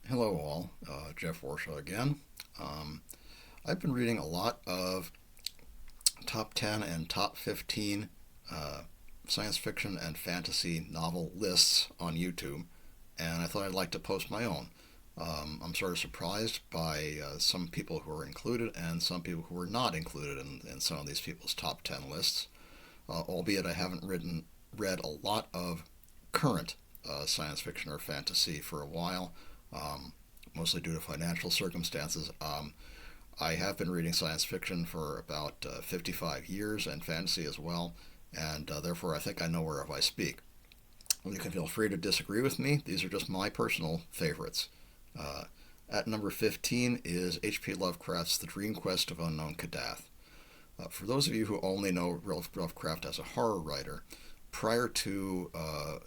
Hello, all. Jeff Warshaw again. Um, I've been reading a lot of top 10 and top 15 uh, science fiction and fantasy novel lists on YouTube, and I thought I'd like to post my own. I'm sort of surprised by some people who are included and some people who are not included in some of these people's top 10 lists, albeit I haven't read a lot of current science fiction or fantasy for a while. Um, Mostly due to financial circumstances. I have been reading science fiction for about 55 years and fantasy as well, and therefore I think I know whereof I speak. You can feel free to disagree with me. These are just my personal favorites. Uh, at number 15 is H.P. Lovecraft's The Dream Quest of Unknown Kadath. For those of you who only know Lovecraft as a horror writer, prior to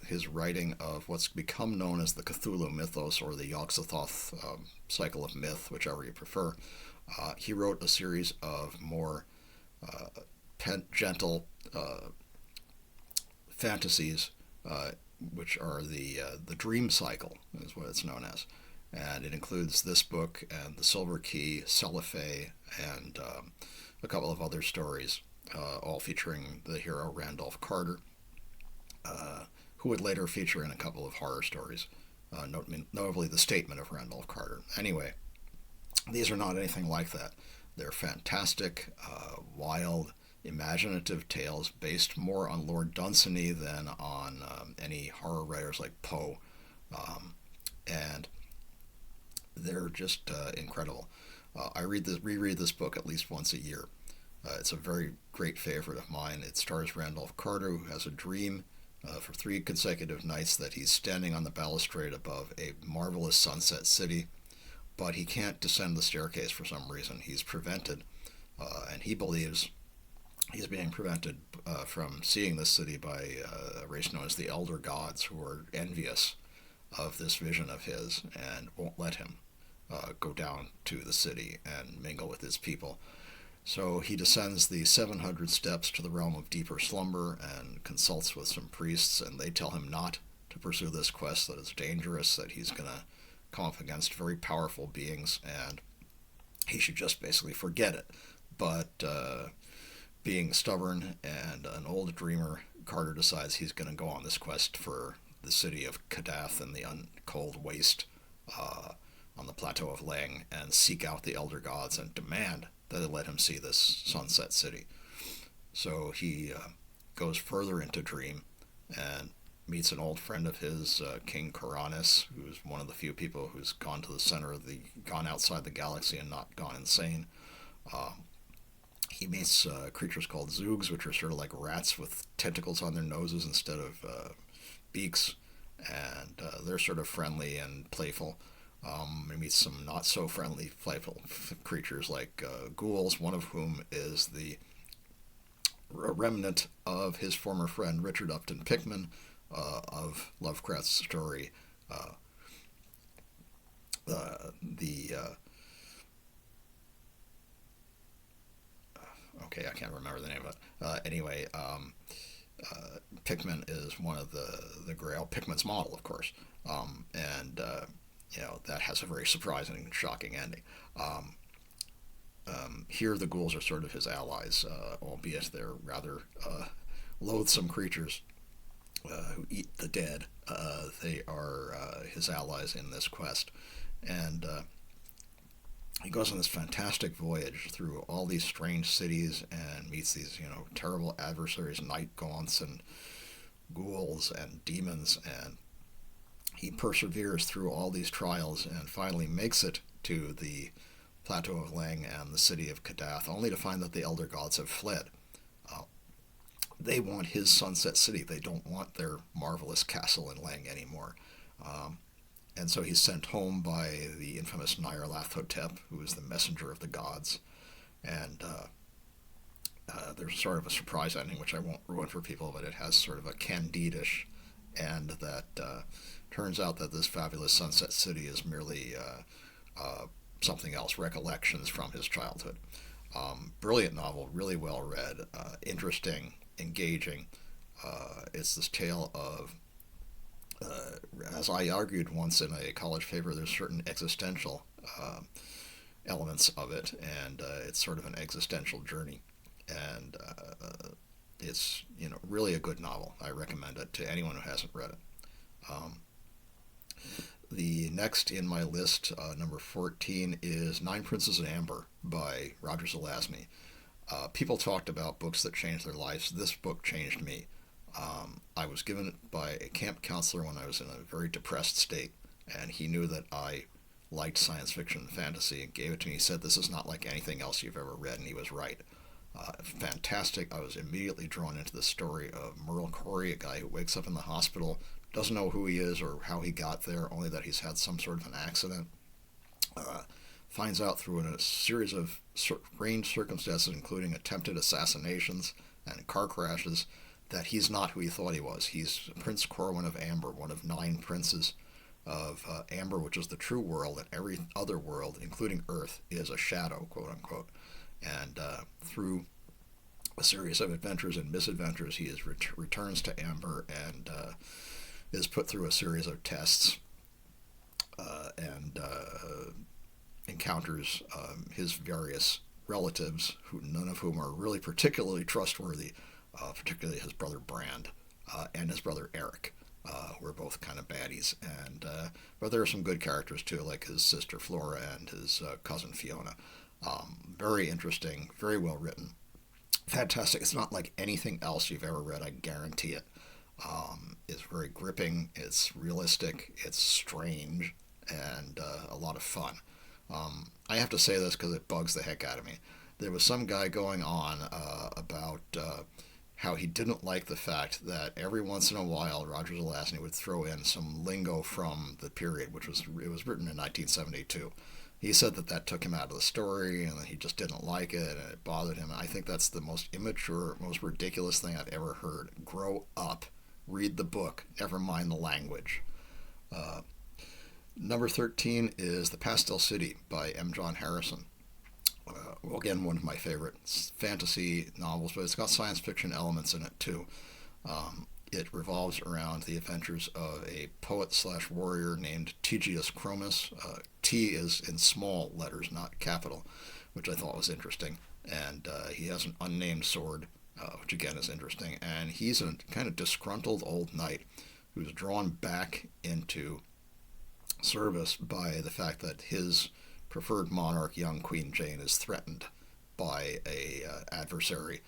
his writing of what's become known as the Cthulhu mythos or the Yog-Sothoth cycle of myth, whichever you prefer, he wrote a series of more gentle fantasies, uh, which are the dream cycle, is what it's known as, and it includes this book and the Silver Key, Celiphae, and a couple of other stories, all featuring the hero Randolph Carter, who would later feature in a couple of horror stories, notably The Statement of Randolph Carter. Anyway, these are not anything like that. They're fantastic, wild, imaginative tales based more on Lord Dunsany than on any horror writers like Poe. Um, and they're just incredible. Reread this book at least once a year. It's a very great favorite of mine. It stars Randolph Carter, who has a dream for 3 consecutive nights that he's standing on the balustrade above a marvelous sunset city, but he can't descend the staircase for some reason. He's prevented, and he believes he's being prevented from seeing this city by a race known as the Elder Gods, who are envious of this vision of his and won't let him go down to the city and mingle with his people. So he descends the 700 steps to the realm of deeper slumber and consults with some priests, and they tell him not to pursue this quest, that it's dangerous, that he's going to come up against very powerful beings, and he should just basically forget it. But being stubborn and an old dreamer, Carter decides he's going to go on this quest for the city of Kadath in the cold waste uh, on the plateau of Leng and seek out the Elder Gods and demand that they let him see this sunset city. So he goes further into Dream and meets an old friend of his, King Karanis, who's one of the few people who's gone outside the galaxy and not gone insane. Um, he meets creatures called Zoogs, which are sort of like rats with tentacles on their noses instead of beaks, and they're sort of friendly and playful. He meets some not so friendly, playful creatures like ghouls, one of whom is the remnant of his former friend Richard Upton Pickman of Lovecraft's story. Uh, the Okay, I can't remember the name of it. Anyway, Pickman is one of the Grail. Pickman's model, of course, and that has a very surprising and shocking ending. Um, Here, the ghouls are sort of his allies, albeit they're rather loathsome creatures who eat the dead. They are his allies in this quest, and he goes on this fantastic voyage through all these strange cities and meets these, terrible adversaries, night gaunts and ghouls and demons, and he perseveres through all these trials and finally makes it to the plateau of Leng and the city of Kadath, only to find that the Elder Gods have fled. Uh, they want his Sunset City. They don't want their marvelous castle in Leng anymore. Um, and so he's sent home by the infamous Nyarlathotep, who is the messenger of the gods. And there's sort of a surprise ending, which I won't ruin for people, but it has sort of a Candide-ish end that turns out that this fabulous Sunset City is merely something else, recollections from his childhood. Brilliant novel, really well read, interesting, engaging. It's this tale of As I argued once in a college paper, there's certain existential elements of it, and it's sort of an existential journey. And it's really a good novel. I recommend it to anyone who hasn't read it. Um, the next in my list, number 14, is Nine Princes of Amber by Roger Zelazny. People talked about books that changed their lives. This book changed me. I was given it by a camp counselor when I was in a very depressed state, and he knew that I liked science fiction and fantasy and gave it to me. He said, "This is not like anything else you've ever read," and he was right. Fantastic. I was immediately drawn into the story of Merle Corey, a guy who wakes up in the hospital, doesn't know who he is or how he got there, only that he's had some sort of an accident. Uh, Finds out through a series of strange circumstances, including attempted assassinations and car crashes, that he's not who he thought he was. He's Prince Corwin of Amber, one of 9 princes of Amber, which is the true world, and every other world, including Earth, is a shadow, quote unquote. And through a series of adventures and misadventures, he returns to Amber and is put through a series of tests and encounters his various relatives, who none of whom are really particularly trustworthy, particularly his brother Brand and his brother Eric. Were both kind of baddies, and but there are some good characters too, like his sister Flora and his cousin Fiona. Very interesting, very well written, fantastic. It's not like anything else you've ever read, I guarantee it. It's very gripping, it's realistic, it's strange, and a lot of fun. I have to say this because it bugs the heck out of me. There was some guy going on about how he didn't like the fact that every once in a while Roger Zelazny would throw in some lingo from the period, which was written in 1972. He said that took him out of the story and that he just didn't like it and it bothered him. I think that's the most immature, most ridiculous thing I've ever heard. Grow up, read the book, never mind the language. Uh, Number 13 is The Pastel City by M. John Harrison. Well, again, one of my favorite fantasy novels, but it's got science fiction elements in it too. It revolves around the adventures of a poet slash warrior named Tegius Chromis. T is in small letters, not capital, which I thought was interesting. And he has an unnamed sword, which again is interesting. And he's a kind of disgruntled old knight who's drawn back into service by the fact that his preferred monarch, young Queen Jane, is threatened by a adversary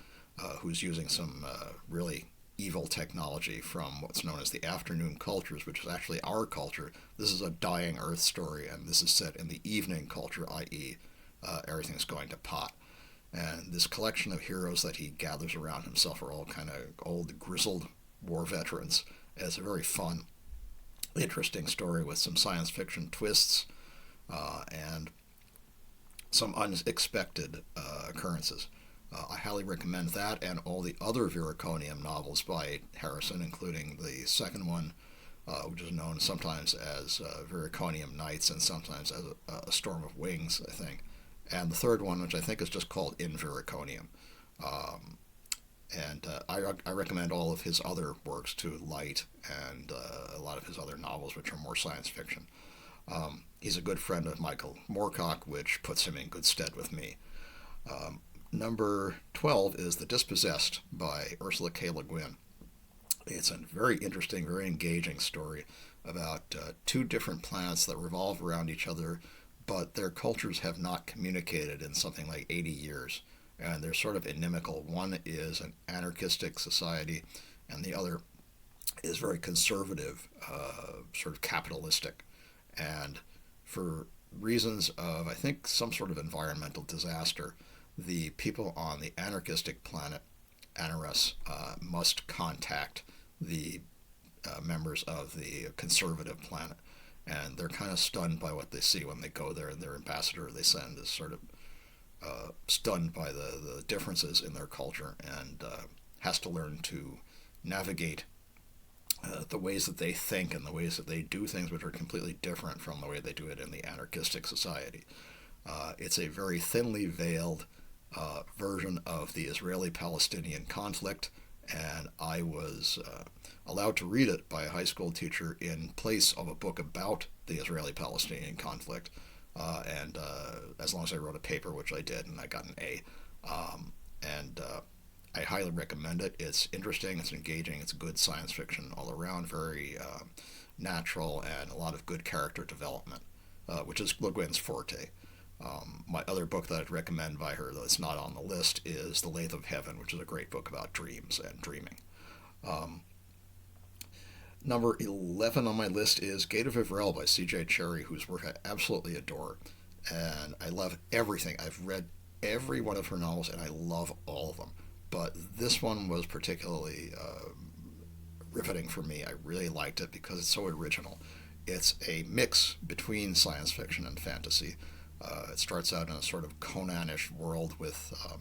who's using some really evil technology from what's known as the afternoon cultures, which is actually our culture. This is a dying Earth story, and this is set in the evening culture, i.e., everything's going to pot. And this collection of heroes that he gathers around himself are all kind of old, grizzled war veterans. It's a very fun, interesting story with some science fiction twists and some unexpected occurrences. I highly recommend that and all the other Viraconium novels by Harrison, including the second one, which is known sometimes as Viraconium Nights and sometimes as a Storm of Wings, I think, and the third one, which I think is just called In Viraconium. And I recommend all of his other works to Light and a lot of his other novels, which are more science fiction. He's a good friend of Michael Moorcock, which puts him in good stead with me. Number 12 is The Dispossessed by Ursula K. Le Guin. It's a very interesting, very engaging story about two different planets that revolve around each other, but their cultures have not communicated in something like 80 years. And they're sort of inimical. One is an anarchistic society, and the other is very conservative, sort of capitalistic. And for reasons of, I think, some sort of environmental disaster, the people on the anarchistic planet, Anaris, must contact the members of the conservative planet. And they're kind of stunned by what they see when they go there, and their ambassador they send is sort of stunned by the differences in their culture and has to learn to navigate the ways that they think and the ways that they do things, which are completely different from the way they do it in the anarchistic society. It's a very thinly veiled version of the Israeli-Palestinian conflict, and I was allowed to read it by a high school teacher in place of a book about the Israeli-Palestinian conflict. And as long as I wrote a paper, which I did, and I got an A. And I highly recommend it. It's interesting, it's engaging, it's good science fiction all around, very natural, and a lot of good character development, which is Le Guin's forte. My other book that I'd recommend by her that's not on the list is The Lathe of Heaven, which is a great book about dreams and dreaming. Um, Number 11 on my list is Gate of Ivriel by C.J. Cherryh, whose work I absolutely adore. And I love everything. I've read every one of her novels, and I love all of them. But this one was particularly riveting for me. I really liked it because it's so original. It's a mix between science fiction and fantasy. It starts out in a sort of Conan-ish world with a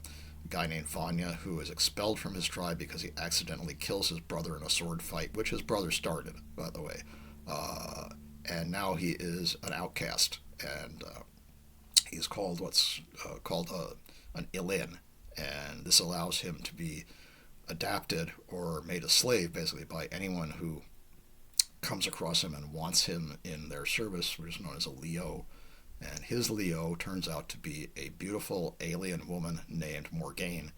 guy named Vanya who is expelled from his tribe because he accidentally kills his brother in a sword fight, which his brother started, by the way. And now he is an outcast, and he's called what's called an Ilin, and this allows him to be adapted or made a slave, basically, by anyone who comes across him and wants him in their service, which is known as a Leo. And his Leo turns out to be a beautiful alien woman named Morgaine,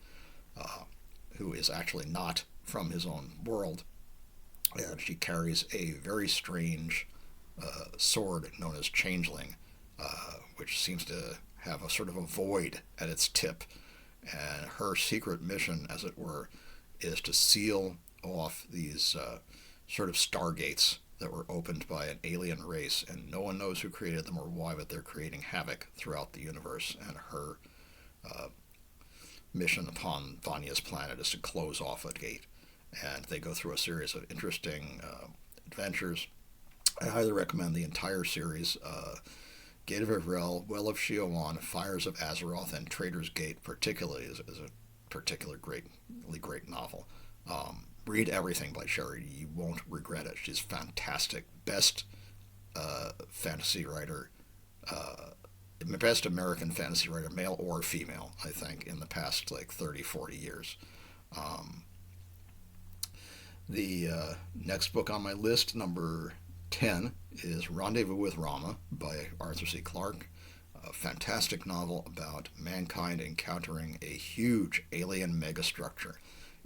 who is actually not from his own world. And she carries a very strange sword known as Changeling, which seems to have a sort of a void at its tip. And her secret mission, as it were, is to seal off these sort of stargates that were opened by an alien race, and no one knows who created them or why, but they're creating havoc throughout the universe. And her mission upon Vanya's planet is to close off a gate. And they go through a series of interesting adventures. I highly recommend the entire series. Gate of Ivriel, Well of Sheowan, Fires of Azeroth, and Traitor's Gate particularly is a particular really great novel. Read everything by Cherryh. You won't regret it. She's fantastic. Best fantasy writer, best American fantasy writer, male or female, I think, in the past like 30, 40 years. Um, the next book on my list, number 10, is Rendezvous with Rama by Arthur C. Clarke. A fantastic novel about mankind encountering a huge alien megastructure.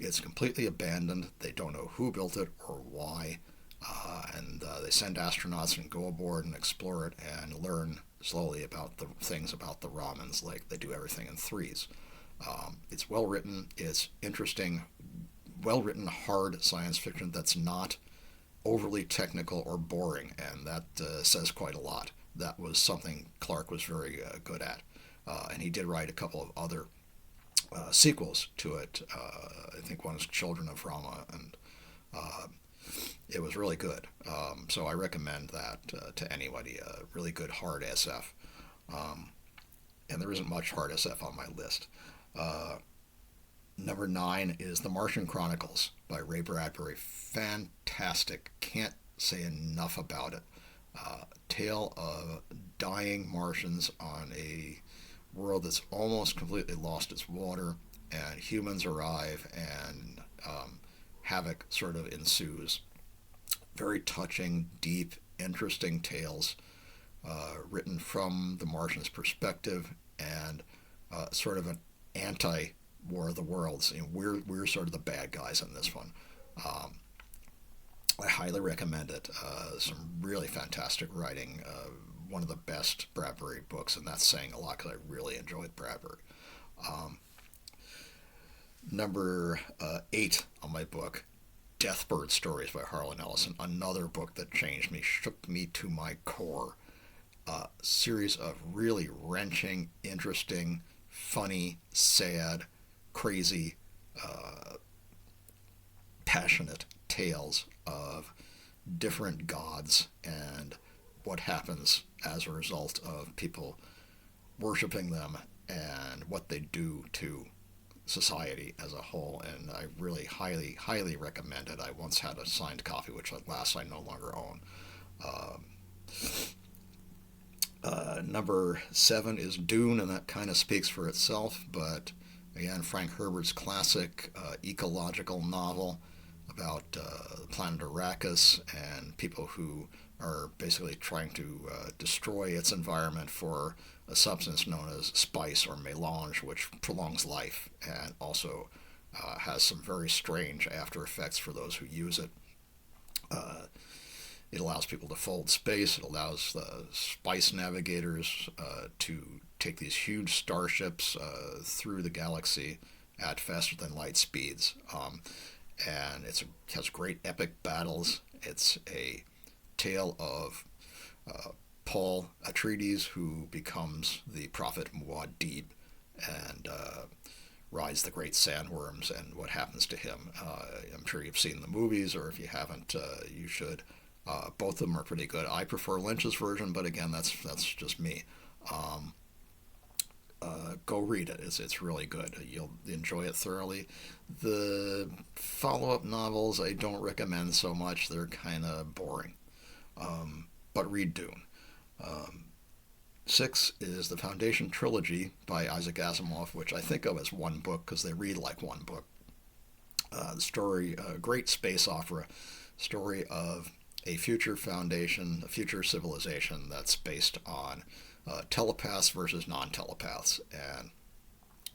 It's completely abandoned. They don't know who built it or why. And they send astronauts and go aboard and explore it and learn slowly about the things about the Ramans, like they do everything in threes. It's well written. It's interesting, well written, hard science fiction that's not overly technical or boring, and that says quite a lot. That was something Clarke was very good at. And he did write a couple of other sequels to it. I think one is Children of Rama, and it was really good. So I recommend that to anybody. Really good hard SF. And there isn't much hard SF on my list. Number 9 is The Martian Chronicles by Ray Bradbury. Fantastic. Can't say enough about it. Tale of dying Martians on a world that's almost completely lost its water, and humans arrive, and havoc sort of ensues. Very touching, deep, interesting tales written from the Martians' perspective, and sort of an anti-War of the Worlds. You know, we're sort of the bad guys in this one. I highly recommend it. Some really fantastic writing. One of the best Bradbury books, and that's saying a lot because I really enjoyed Bradbury. Number 8 on my book, Deathbird Stories by Harlan Ellison. Another book that changed me, shook me to my core. Series of really wrenching, interesting, funny, sad, crazy, passionate tales of different gods and what happens as a result of people worshiping them and what they do to society as a whole. And I really highly, highly recommend it. I once had a signed copy, which at last I no longer own. Number 7 is Dune, and that kind of speaks for itself, but Again, Frank Herbert's classic ecological novel about the planet Arrakis and people who are basically trying to destroy its environment for a substance known as spice or melange, which prolongs life and also has some very strange after effects for those who use it. Uh, it allows people to fold space. It allows spice navigators to take these huge starships through the galaxy at faster than light speeds. And it has great epic battles. It's a tale of Paul Atreides, who becomes the prophet Muad'Dib and rides the great sandworms and what happens to him. I'm sure you've seen the movies, or if you haven't, you should. Both of them are pretty good. I prefer Lynch's version, but again, that's just me. Um, Go read it. It's really good. You'll enjoy it thoroughly. The follow-up novels I don't recommend so much. They're kind of boring. But read Dune. Um, Six is the Foundation trilogy by Isaac Asimov, which I think of as one book because they read like one book. The story, great space opera, story of a future foundation, a future civilization that's based on telepaths versus non-telepaths, and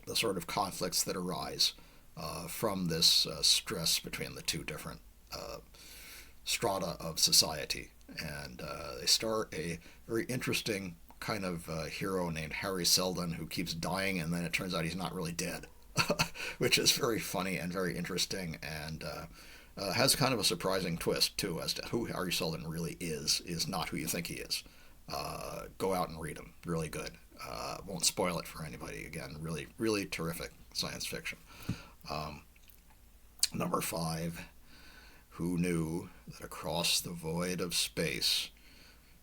the sort of conflicts that arise from this stress between the two different strata of society. And they star a very interesting kind of hero named Harry Seldon who keeps dying, and then it turns out he's not really dead, which is very funny and very interesting, and has kind of a surprising twist too as to who Harry Seldon really is not who you think he is. Go out and read them. Really good. Won't spoil it for anybody. Again, really, really terrific science fiction. Um, Number five, who knew that across the void of space,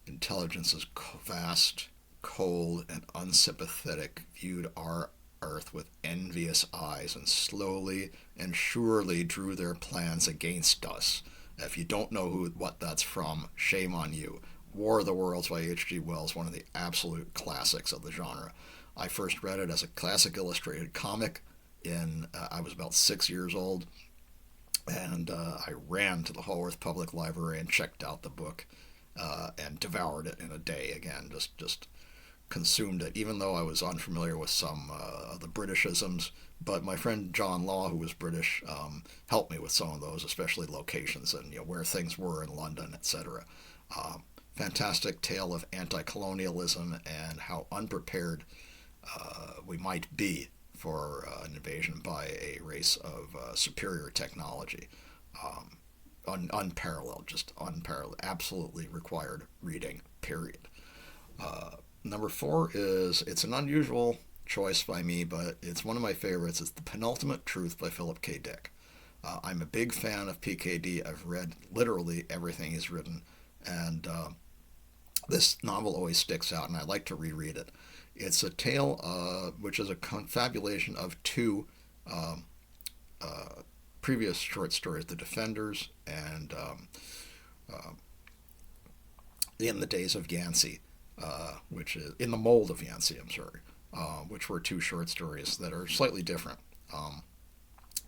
intelligence as vast, cold, and unsympathetic viewed our Earth with envious eyes and slowly and surely drew their plans against us. If you don't know what that's from, shame on you. War of the Worlds by H.G. Wells, one of the absolute classics of the genre. I first read it as a classic illustrated comic I was about 6 years old, and I ran to the Haworth Public Library and checked out the book and devoured it in a day. Again, just consumed it, even though I was unfamiliar with some of the Britishisms. But my friend John Law, who was British, helped me with some of those, especially locations and where things were in London, etc. Fantastic tale of anti-colonialism and how unprepared we might be for an invasion by a race of superior technology. Unparalleled, just unparalleled, absolutely required reading, period. Number four it's an unusual choice by me, but it's one of my favorites. It's The Penultimate Truth by Philip K. Dick. I'm a big fan of PKD. I've read literally everything he's written, and this novel always sticks out, and I like to reread it. It's a tale which is a confabulation of two um, uh, previous short stories, The Defenders and uh, In the Days of Yancey, which is In the Mold of Yancey, I'm sorry, which were two short stories that are slightly different.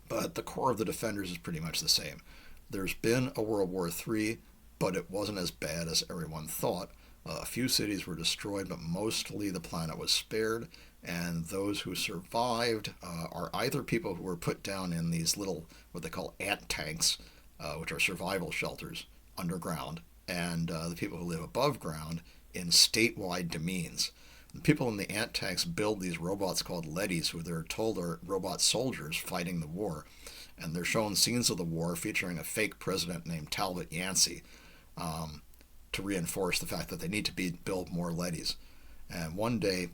But the core of The Defenders is pretty much the same. There's been a World War III, but it wasn't as bad as everyone thought. A few cities were destroyed, but mostly the planet was spared, and those who survived are either people who were put down in these little, what they call ant tanks, which are survival shelters underground, and the people who live above ground in statewide demesnes. The people in the ant tanks build these robots called leadys, who they're told are robot soldiers fighting the war, and they're shown scenes of the war featuring a fake president named Talbot Yancey. To reinforce the fact that they need to build more leadys. And one day,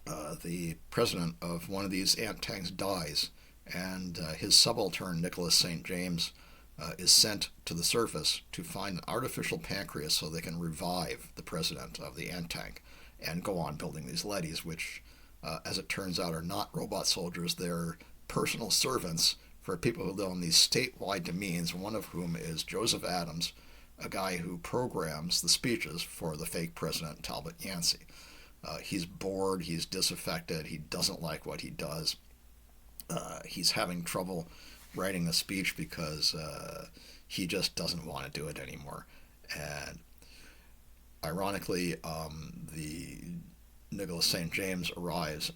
the president of one of these ant tanks dies, and his subaltern, Nicholas St. James, is sent to the surface to find an artificial pancreas so they can revive the president of the ant tank and go on building these leadys, which, as it turns out, are not robot soldiers. They're personal servants for people who live in these statewide demesnes, one of whom is Joseph Adams, a guy who programs the speeches for the fake president, Talbot Yancey. He's bored, he's disaffected, he doesn't like what he does, He's having trouble writing the speech because he just doesn't want to do it anymore. And ironically, the Nicholas St. James arrives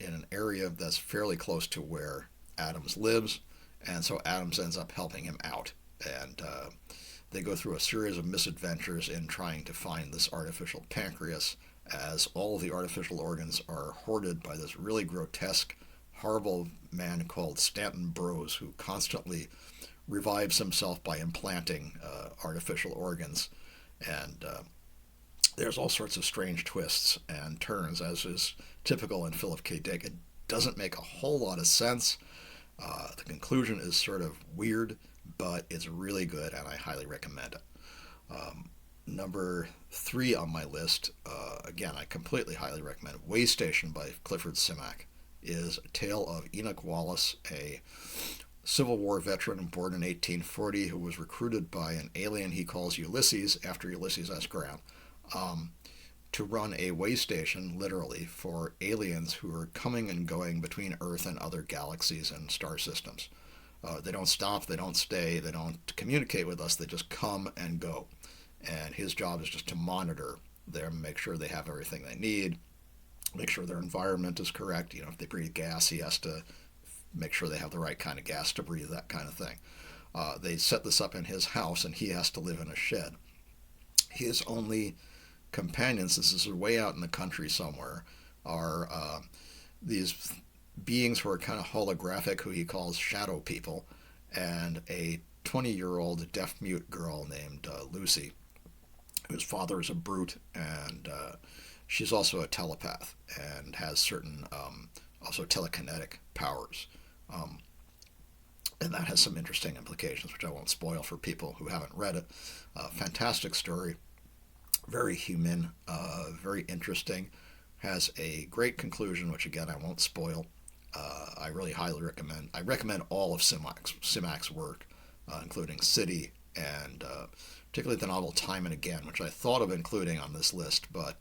in an area that's fairly close to where Adams lives, and so Adams ends up helping him out. And they go through a series of misadventures in trying to find this artificial pancreas, as all the artificial organs are hoarded by this really grotesque, horrible man called Stanton Bros, who constantly revives himself by implanting artificial organs. And there's all sorts of strange twists and turns, as is typical in Philip K. Dick. It doesn't make a whole lot of sense. The conclusion is sort of weird, but it's really good, and I highly recommend it. Number 3 on my list, again, I completely highly recommend it. Way Station by Clifford Simak is a tale of Enoch Wallace, a Civil War veteran born in 1840 who was recruited by an alien he calls Ulysses after Ulysses S. Grant to run a way station, literally, for aliens who are coming and going between Earth and other galaxies and star systems. They don't stop, they don't stay, they don't communicate with us, they just come and go. And his job is just to monitor them, make sure they have everything they need, make sure their environment is correct. You know, if they breathe gas, he has to make sure they have the right kind of gas to breathe, that kind of thing. They set this up in his house, and he has to live in a shed. His only companions, this is way out in the country somewhere, are these beings who are kind of holographic, who he calls shadow people, and a 20-year-old deaf-mute girl named Lucy, whose father is a brute, and she's also a telepath and has certain also telekinetic powers. And that has some interesting implications, which I won't spoil for people who haven't read it. Fantastic story, very human, very interesting, has a great conclusion, which again I won't spoil. I really highly recommend. I recommend all of Simak's work, including City and particularly the novel Time and Again, which I thought of including on this list, but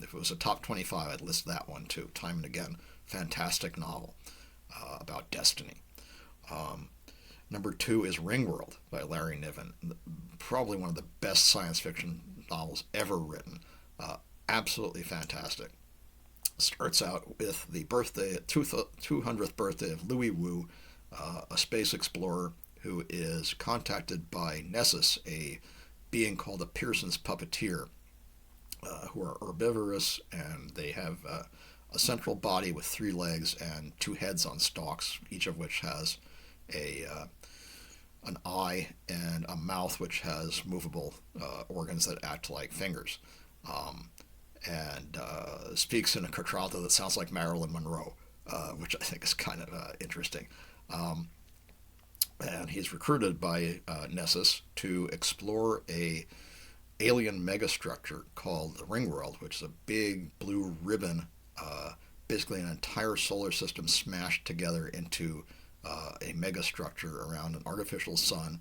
if it was a top 25, I'd list that one too. Time and Again, fantastic novel about destiny. Number 2 is Ringworld by Larry Niven, probably one of the best science fiction novels ever written. Absolutely fantastic. Starts out with the 200th birthday of Louis Wu, a space explorer who is contacted by Nessus, a being called a Pearson's puppeteer, who are herbivorous, and they have a central body with 3 legs and 2 heads on stalks, each of which has an eye and a mouth which has movable organs that act like fingers, and speaks in a contralto that sounds like Marilyn Monroe, which I think is kind of interesting. And he's recruited by Nessus to explore a alien megastructure called the Ringworld, which is a big blue ribbon, basically an entire solar system smashed together into a megastructure around an artificial sun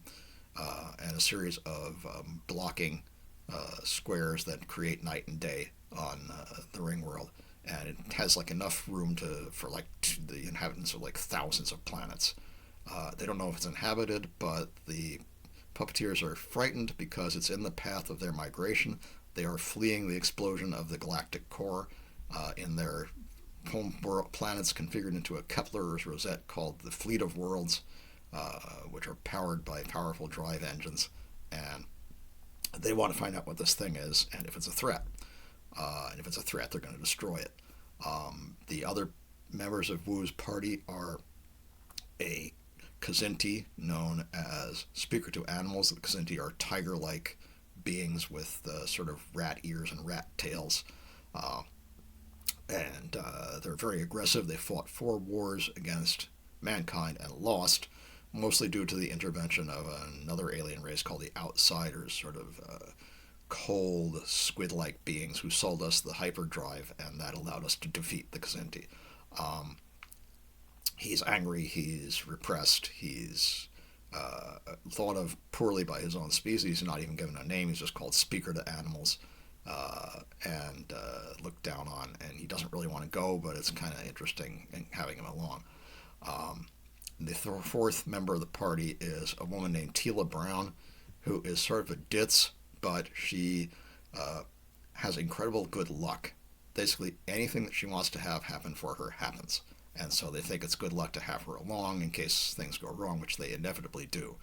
and a series of blocking squares that create night and day on the Ringworld. And it has like enough room for like the inhabitants of like thousands of planets. They don't know if it's inhabited, but the puppeteers are frightened because it's in the path of their migration. They are fleeing the explosion of the galactic core in their home planets configured into a Kepler's rosette called the Fleet of Worlds, which are powered by powerful drive engines. And they want to find out what this thing is and if it's a threat. And if it's a threat, they're going to destroy it. The other members of Wu's party are a Kzinti, known as Speaker to Animals. The Kzinti are tiger-like beings with sort of rat ears and rat tails. And they're very aggressive. They fought 4 wars against mankind and lost, mostly due to the intervention of another alien race called the Outsiders, sort of cold, squid-like beings who sold us the hyperdrive, and that allowed us to defeat the Kzinti. He's angry, he's repressed, he's thought of poorly by his own species, not even given a name. He's just called Speaker to Animals, and looked down on, and he doesn't really want to go, but it's kind of interesting having him along. The fourth member of the party is a woman named Tila Brown, who is sort of a ditz, but she has incredible good luck. Basically, anything that she wants to have happen for her happens. And so they think it's good luck to have her along in case things go wrong, which they inevitably do.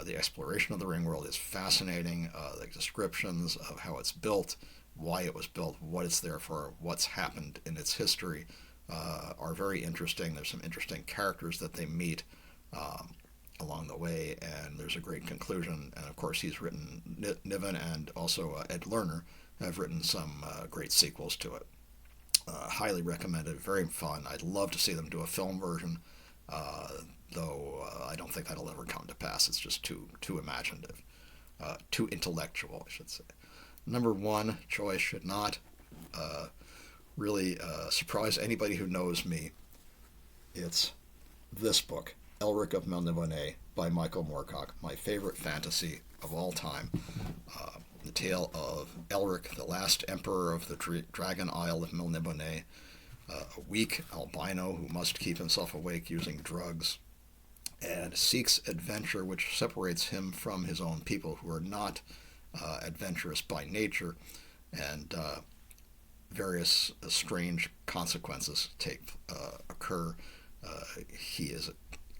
The exploration of the ring world is fascinating. The descriptions of how it's built, why it was built, what it's there for, what's happened in its history are very interesting. There's some interesting characters that they meet along the way, and there's a great conclusion. And of course, he's written, Niven and also Ed Lerner have written some great sequels to it. Highly recommended, very fun. I'd love to see them do a film version, though I don't think that'll ever come to pass. It's just too imaginative, too intellectual, I should say. Number one choice should not really surprise anybody who knows me. It's this book, Elric of Melniboné by Michael Moorcock, my favorite fantasy of all time. The tale of Elric, the last emperor of the Dragon Isle of Melniboné, a weak albino who must keep himself awake using drugs, and seeks adventure which separates him from his own people who are not adventurous by nature, and various strange consequences occur. He is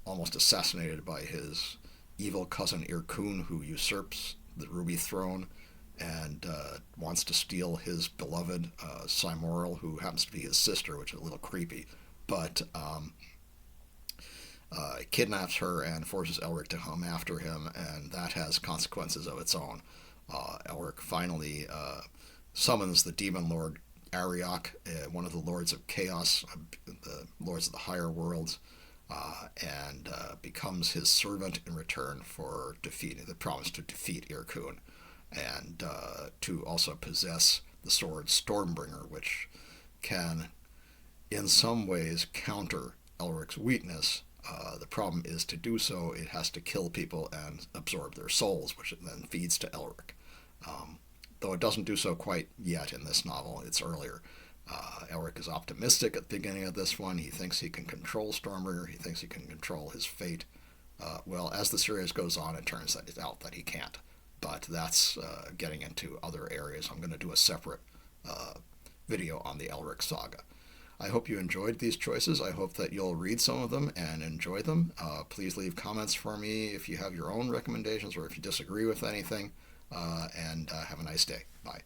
almost assassinated by his evil cousin Irkun, who usurps the Ruby Throne and wants to steal his beloved Cymoril, who happens to be his sister, which is a little creepy, but kidnaps her and forces Elric to come after him, and that has consequences of its own. Elric finally summons the demon lord Ariok, one of the lords of chaos, the lords of the higher worlds, and becomes his servant in return for defeating the promise to defeat Irkun, and to also possess the sword Stormbringer, which can in some ways counter Elric's weakness. The problem is, to do so, it has to kill people and absorb their souls, which it then feeds to Elric. Though it doesn't do so quite yet in this novel, it's earlier. Elric is optimistic at the beginning of this one. He thinks he can control Stormbringer. He thinks he can control his fate. Well, as the series goes on, it turns out that he can't. But that's getting into other areas. I'm going to do a separate video on the Elric saga. I hope you enjoyed these choices. I hope that you'll read some of them and enjoy them. Please leave comments for me if you have your own recommendations or if you disagree with anything. And have a nice day. Bye.